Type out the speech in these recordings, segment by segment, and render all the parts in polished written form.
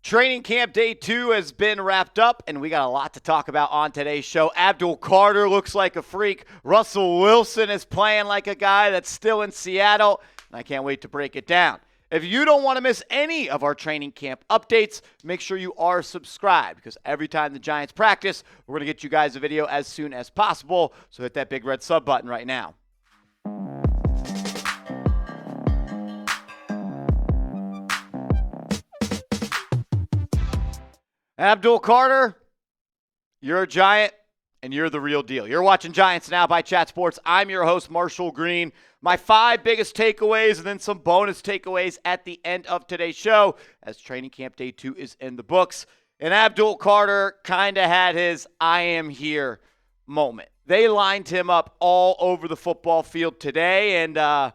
Training camp day 2 has been wrapped up, and we got a lot to talk about on today's show. Abdul Carter looks like a freak. Russell Wilson is playing like a guy that's still in Seattle, and I can't wait to break it down. If you don't want to miss any of our training camp updates, make sure you are subscribed, because every time the Giants practice, we're going to get you guys a video as soon as possible. So hit that big red sub button right now. Abdul Carter, you're a Giant, and you're the real deal. You're watching Giants Now by Chat Sports. I'm your host, Marshall Green. My 5 biggest takeaways and then some bonus takeaways at the end of today's show, as training camp day 2 is in the books. And Abdul Carter kind of had his I am here moment. They lined him up all over the football field today, and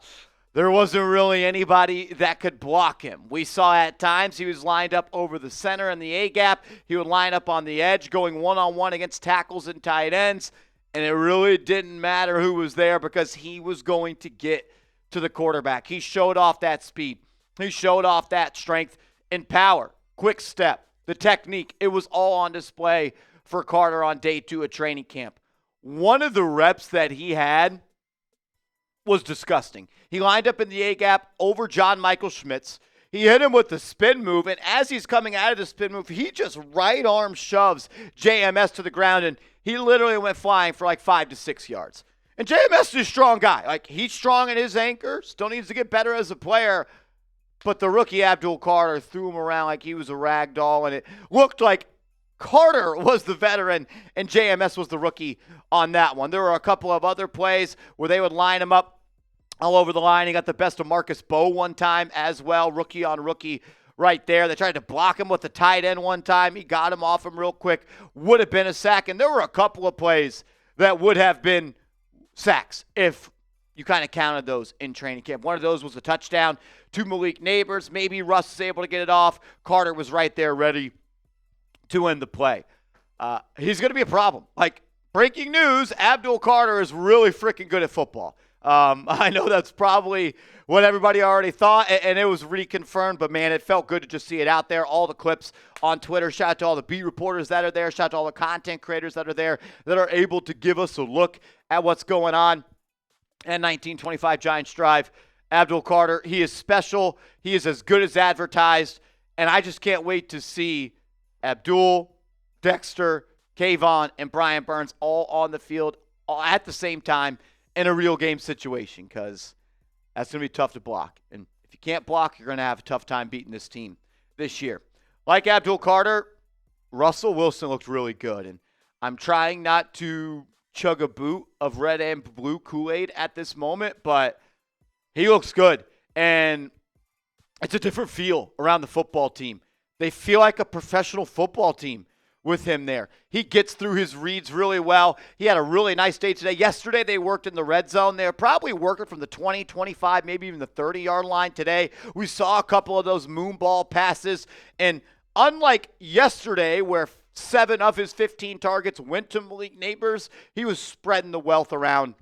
there wasn't really anybody that could block him. We saw at times he was lined up over the center in the A-gap. He would line up on the edge going one-on-one against tackles and tight ends, and it really didn't matter who was there because he was going to get to the quarterback. He showed off that speed. He showed off that strength and power, quick step, the technique. It was all on display for Carter on day 2 of training camp. One of the reps that he had was disgusting. He lined up in the A-gap over John Michael Schmitz. He hit him with the spin move, and as he's coming out of the spin move, he just right arm shoves JMS to the ground, and he literally went flying for like 5 to 6 yards. And JMS is a strong guy. Like, he's strong in his anchor, still needs to get better as a player, but the rookie Abdul Carter threw him around like he was a rag doll, and it looked like Carter was the veteran and JMS was the rookie on that one. There were a couple of other plays where they would line him up all over the line. He got the best of Marcus Bowe one time as well, rookie on rookie right there. They tried to block him with the tight end one time. He got him off him real quick. Would have been a sack. And there were a couple of plays that would have been sacks if you kind of counted those in training camp. One of those was a touchdown to Malik Nabers. Maybe Russ was able to get it off. Carter was right there ready to end the play. He's going to be a problem. Like, breaking news, Abdul Carter is really freaking good at football. I know that's probably what everybody already thought, and it was reconfirmed, but, man, it felt good to just see it out there. All the clips on Twitter. Shout out to all the beat reporters that are there. Shout out to all the content creators that are there that are able to give us a look at what's going on. And 1925 Giants Drive. Abdul Carter, he is special. He is as good as advertised, and I just can't wait to see Abdul, Dexter, Kayvon, and Brian Burns all on the field all at the same time in a real game situation, because that's going to be tough to block. And if you can't block, you're going to have a tough time beating this team this year. Like Abdul Carter, Russell Wilson looked really good. And I'm trying not to chug a boot of red and blue Kool-Aid at this moment, but he looks good. And it's a different feel around the football team. They feel like a professional football team with him there. He gets through his reads really well. He had a really nice day today. Yesterday, they worked in the red zone. They're probably working from the 20, 25, maybe even the 30-yard line today. We saw a couple of those moon ball passes. And unlike yesterday, where 7 of his 15 targets went to Malik Nabers, he was spreading the wealth around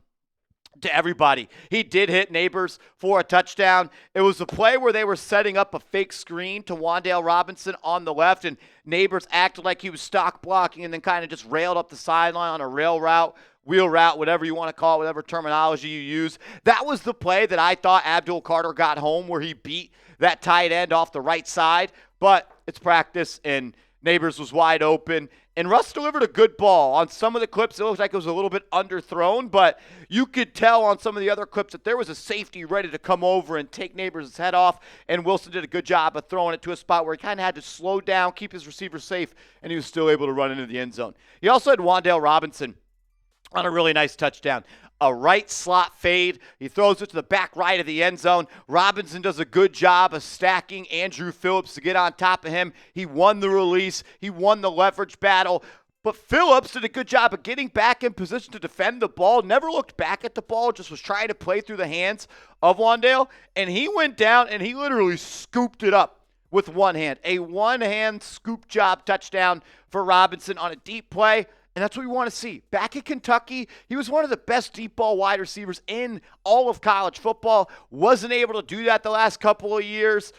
to everybody. He did hit Nabers for a touchdown. It was a play where they were setting up a fake screen to Wan'Dale Robinson on the left, and Nabers acted like he was stock blocking and then kind of just railed up the sideline on a rail route, wheel route, whatever you want to call it, whatever terminology you use. That was the play that I thought Abdul Carter got home, where he beat that tight end off the right side. But it's practice, and Nabers was wide open. And Russ delivered a good ball. On some of the clips, it looked like it was a little bit underthrown, but you could tell on some of the other clips that there was a safety ready to come over and take Nabers' head off, and Wilson did a good job of throwing it to a spot where he kind of had to slow down, keep his receiver safe, and he was still able to run into the end zone. He also had Wan'Dale Robinson on a really nice touchdown. A right slot fade. He throws it to the back right of the end zone. Robinson does a good job of stacking Andrew Phillips to get on top of him. He won the release. He won the leverage battle. But Phillips did a good job of getting back in position to defend the ball. Never looked back at the ball, just was trying to play through the hands of Wan'Dale. And he went down and he literally scooped it up with one hand. A one-hand scoop job touchdown for Robinson on a deep play. And that's what we want to see. Back at Kentucky, he was one of the best deep ball wide receivers in all of college football. Wasn't able to do that the last couple of years.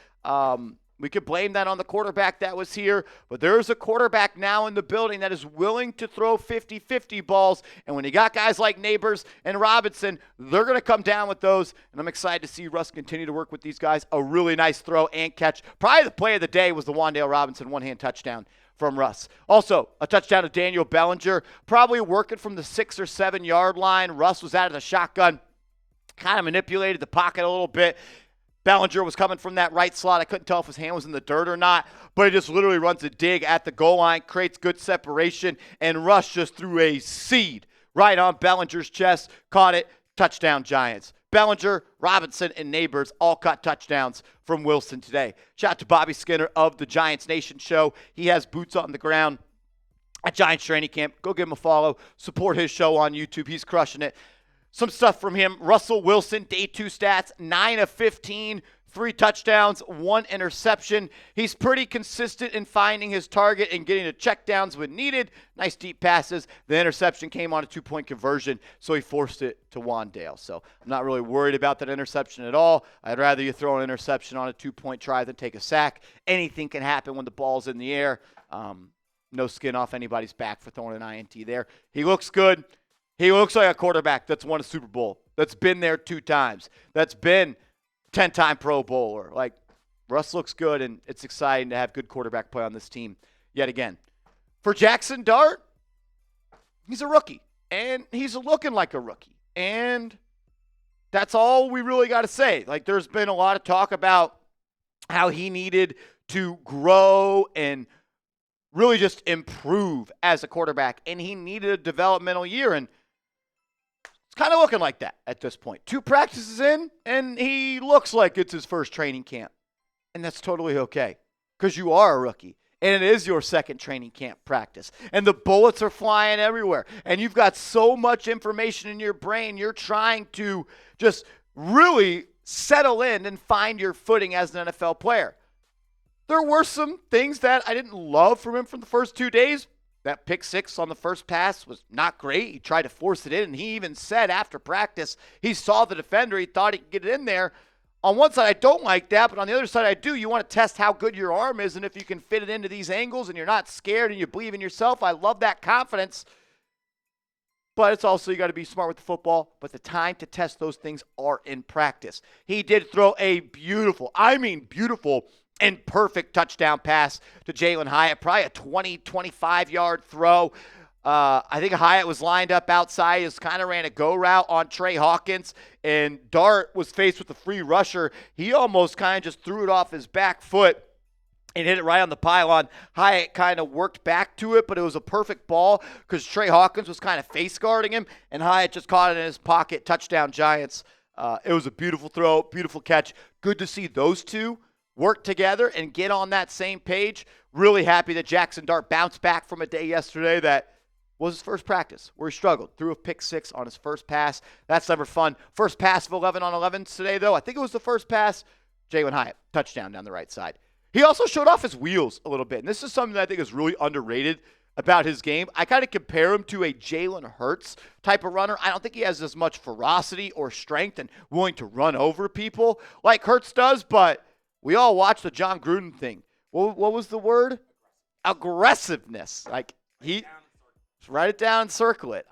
We could blame that on the quarterback that was here, but there's a quarterback now in the building that is willing to throw 50-50 balls, and when you got guys like Nabers and Robinson, they're going to come down with those, and I'm excited to see Russ continue to work with these guys. A really nice throw and catch. Probably the play of the day was the Wan'Dale Robinson one-hand touchdown from Russ. Also, a touchdown to Daniel Bellinger, probably working from the 6 or 7 yard line. Russ was out of the shotgun, kind of manipulated the pocket a little bit. Bellinger was coming from that right slot. I couldn't tell if his hand was in the dirt or not, but he just literally runs a dig at the goal line, creates good separation, and Russ just threw a seed right on Bellinger's chest, caught it, touchdown Giants. Bellinger, Robinson, and Nabers all caught touchdowns from Wilson today. Shout out to Bobby Skinner of the Giants Nation show. He has boots on the ground at Giants training camp. Go give him a follow. Support his show on YouTube. He's crushing it. Some stuff from him. Russell Wilson, day 2 stats, 9 of 15, 3 touchdowns, 1 interception. He's pretty consistent in finding his target and getting the checkdowns when needed. Nice deep passes. The interception came on a 2-point conversion, so he forced it to Wan'Dale. So I'm not really worried about that interception at all. I'd rather you throw an interception on a 2-point try than take a sack. Anything can happen when the ball's in the air. No skin off anybody's back for throwing an INT there. He looks good. He looks like a quarterback that's won a Super Bowl, that's been there 2 times, that's been 10-time Pro Bowler. Like, Russ looks good, and it's exciting to have good quarterback play on this team yet again. For Jaxson Dart, he's a rookie, and he's looking like a rookie. And that's all we really got to say. Like, there's been a lot of talk about how he needed to grow and really just improve as a quarterback, and he needed a developmental year, and kind of looking like that at this point. 2 practices in, and he looks like it's his first training camp. And that's totally okay, because you are a rookie, and it is your second training camp practice. And the bullets are flying everywhere, and you've got so much information in your brain. You're trying to just really settle in and find your footing as an NFL player. There were some things that I didn't love from him from the first 2 days. That pick 6 on the first pass was not great. He tried to force it in, and he even said after practice he saw the defender. He thought he could get it in there. On one side, I don't like that, but on the other side, I do. You want to test how good your arm is and if you can fit it into these angles and you're not scared and you believe in yourself. I love that confidence. But it's also you got to be smart with the football. But the time to test those things are in practice. He did throw a beautiful and perfect touchdown pass to Jalin Hyatt. Probably a 20, 25-yard throw. I think Hyatt was lined up outside. He just kind of ran a go route on Trey Hawkins, and Dart was faced with a free rusher. He almost kind of just threw it off his back foot and hit it right on the pylon. Hyatt kind of worked back to it, but it was a perfect ball because Trey Hawkins was kind of face guarding him, and Hyatt just caught it in his pocket. Touchdown Giants. It was a beautiful throw, beautiful catch. Good to see those two work together and get on that same page. Really happy that Jaxson Dart bounced back from a day yesterday that was his first practice where he struggled. Threw a pick 6 on his first pass. That's never fun. First pass of 11 on 11s today, though. I think it was the first pass. Jalin Hyatt, touchdown down the right side. He also showed off his wheels a little bit, and this is something that I think is really underrated about his game. I kind of compare him to a Jalen Hurts type of runner. I don't think he has as much ferocity or strength and willing to run over people like Hurts does, but we all watched the John Gruden thing. What was the word? Aggressiveness. Like, write it down and circle it.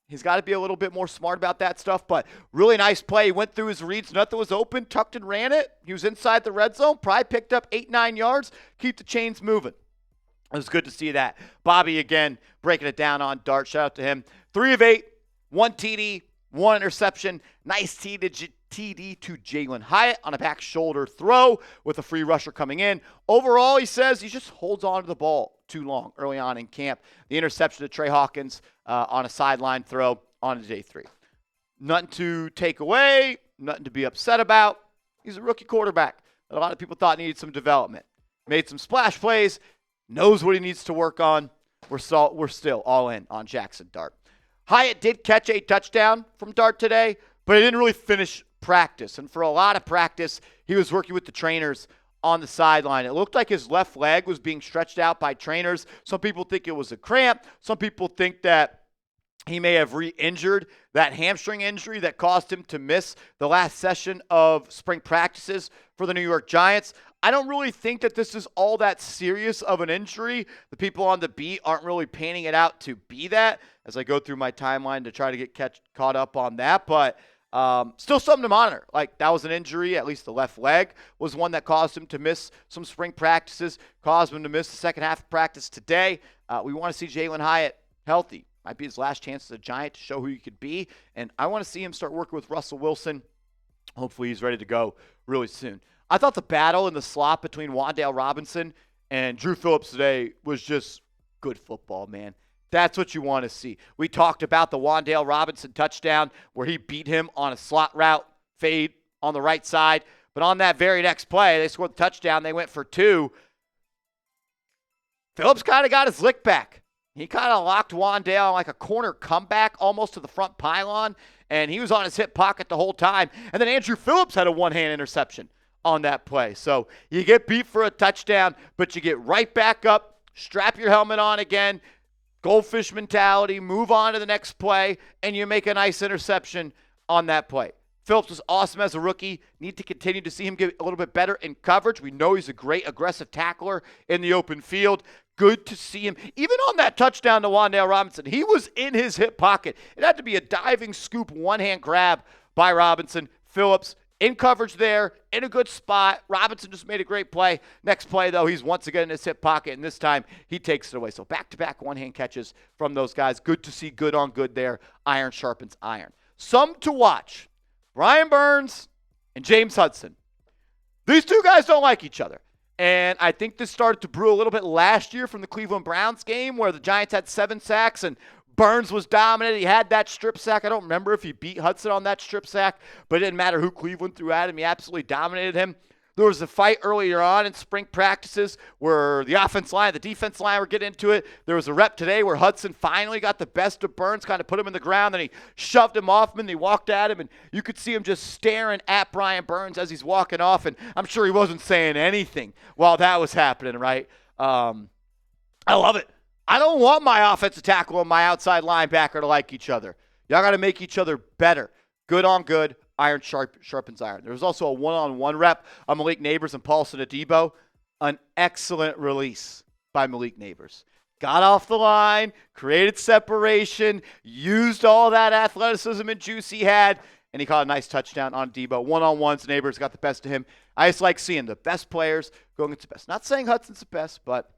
He's got to be a little bit more smart about that stuff, but really nice play. He went through his reads. Nothing was open. Tucked and ran it. He was inside the red zone. Probably picked up 8-9 yards. Keep the chains moving. It was good to see that. Bobby, again, breaking it down on Dart. Shout out to him. 3 of 8, 1 TD, 1 interception. Nice TD to Jalin Hyatt on a back shoulder throw with a free rusher coming in. Overall, he says he just holds on to the ball too long early on in camp. The interception to Trey Hawkins on a sideline throw on day 3. Nothing to take away, nothing to be upset about. He's a rookie quarterback that a lot of people thought needed some development. Made some splash plays, knows what he needs to work on. We're still all in on Jaxson Dart. Hyatt did catch a touchdown from Dart today, but he didn't really finish practice. And for a lot of practice, he was working with the trainers on the sideline. It looked like his left leg was being stretched out by trainers. Some people think it was a cramp. Some people think that he may have re-injured that hamstring injury that caused him to miss the last session of spring practices for the New York Giants. I don't really think that this is all that serious of an injury. The people on the beat aren't really painting it out to be that as I go through my timeline to try to get caught up on that. But still something to monitor. Like, that was an injury, at least the left leg was one that caused him to miss some spring practices, caused him to miss the second half of practice today. We want to see Jalin Hyatt healthy. Might be his last chance as a Giant to show who he could be. And I want to see him start working with Russell Wilson. Hopefully he's ready to go really soon. I thought the battle in the slot between Wan'Dale Robinson and Drew Phillips today was just good football, man. That's what you want to see. We talked about the Wan'Dale Robinson touchdown where he beat him on a slot route fade on the right side. But on that very next play, they scored the touchdown. They went for 2. Phillips kind of got his lick back. He kind of locked Wan'Dale on like a corner comeback almost to the front pylon, and he was on his hip pocket the whole time. And then Andrew Phillips had a one-hand interception on that play. So you get beat for a touchdown, but you get right back up, strap your helmet on again, goldfish mentality, move on to the next play, and you make a nice interception on that play. Phillips was awesome as a rookie. Need to continue to see him get a little bit better in coverage. We know he's a great aggressive tackler in the open field. Good to see him. Even on that touchdown to Wan'Dale Robinson, he was in his hip pocket. It had to be a diving scoop, one-hand grab by Robinson. Phillips in coverage there, in a good spot. Robinson just made a great play. Next play, though, he's once again in his hip pocket, and this time he takes it away. So back-to-back one-hand catches from those guys. Good to see good on good there. Iron sharpens iron. Some to watch. Brian Burns and James Hudson. These two guys don't like each other. And I think this started to brew a little bit last year from the Cleveland Browns game where the Giants had 7 sacks and Burns was dominant. He had that strip sack. I don't remember if he beat Hudson on that strip sack, but it didn't matter who Cleveland threw at him. He absolutely dominated him. There was a fight earlier on in spring practices where the offense line, the defense line were getting into it. There was a rep today where Hudson finally got the best of Burns, kind of put him in the ground, then he shoved him off him, and he walked at him, and you could see him just staring at Brian Burns as he's walking off, and I'm sure he wasn't saying anything while that was happening, right? I love it. I don't want my offensive tackle and my outside linebacker to like each other. Y'all got to make each other better. Good on good. Iron sharpens iron. There was also a one-on-one rep on Malik Nabers and Paulson Adebo. An excellent release by Malik Nabers. Got off the line, created separation, used all that athleticism and juice he had, and he caught a nice touchdown on Adebo. One-on-ones, Nabers got the best of him. I just like seeing the best players going against the best. Not saying Hudson's the best, but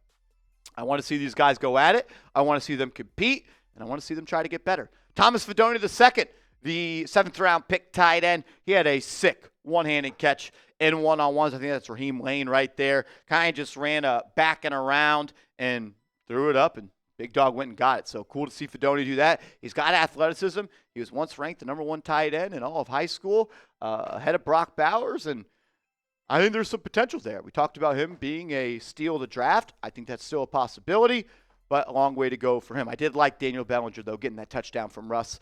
I want to see these guys go at it. I want to see them compete, and I want to see them try to get better. Thomas Fidone II, the 7th-round pick tight end, he had a sick one-handed catch in one-on-ones. I think that's Raheem Lane right there. Kind of just ran a back and around and threw it up, and Big Dog went and got it. So cool to see Fidone do that. He's got athleticism. He was once ranked the #1 tight end in all of high school, ahead of Brock Bowers, and I think there's some potential there. We talked about him being a steal of the draft. I think that's still a possibility, but a long way to go for him. I did like Daniel Bellinger, though, getting that touchdown from Russ.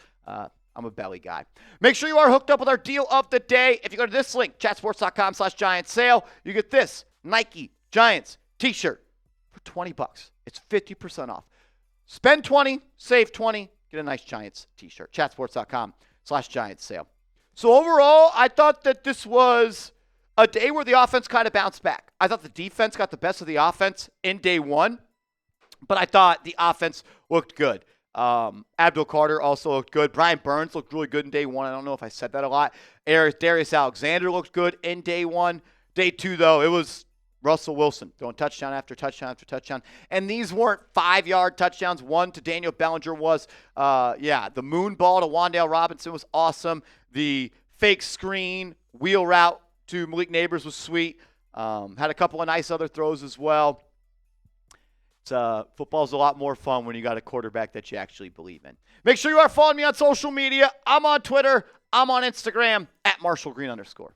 I'm a belly guy. Make sure you are hooked up with our deal of the day. If you go to this link, chatsports.com/Giants sale, you get this Nike Giants t-shirt for $20. It's 50% off. Spend 20, save 20, get a nice Giants t-shirt. Chatsports.com/Giants sale. So overall, I thought that this was a day where the offense kind of bounced back. I thought the defense got the best of the offense in day one, but I thought the offense looked good. Abdul Carter also looked good. Brian Burns looked really good in day one. I don't know if I said that a lot. Darius Alexander looked good in day one. Day two, though, it was Russell Wilson throwing touchdown after touchdown after touchdown. And these weren't 5-yard touchdowns. One to Daniel Bellinger was, the moon ball to Wan'Dale Robinson was awesome. The fake screen wheel route to Malik Nabers was sweet. Had a couple of nice other throws as well. Football's a lot more fun when you got a quarterback that you actually believe in. Make sure you are following me on social media. I'm on Twitter. I'm on Instagram @MarshallGreen_.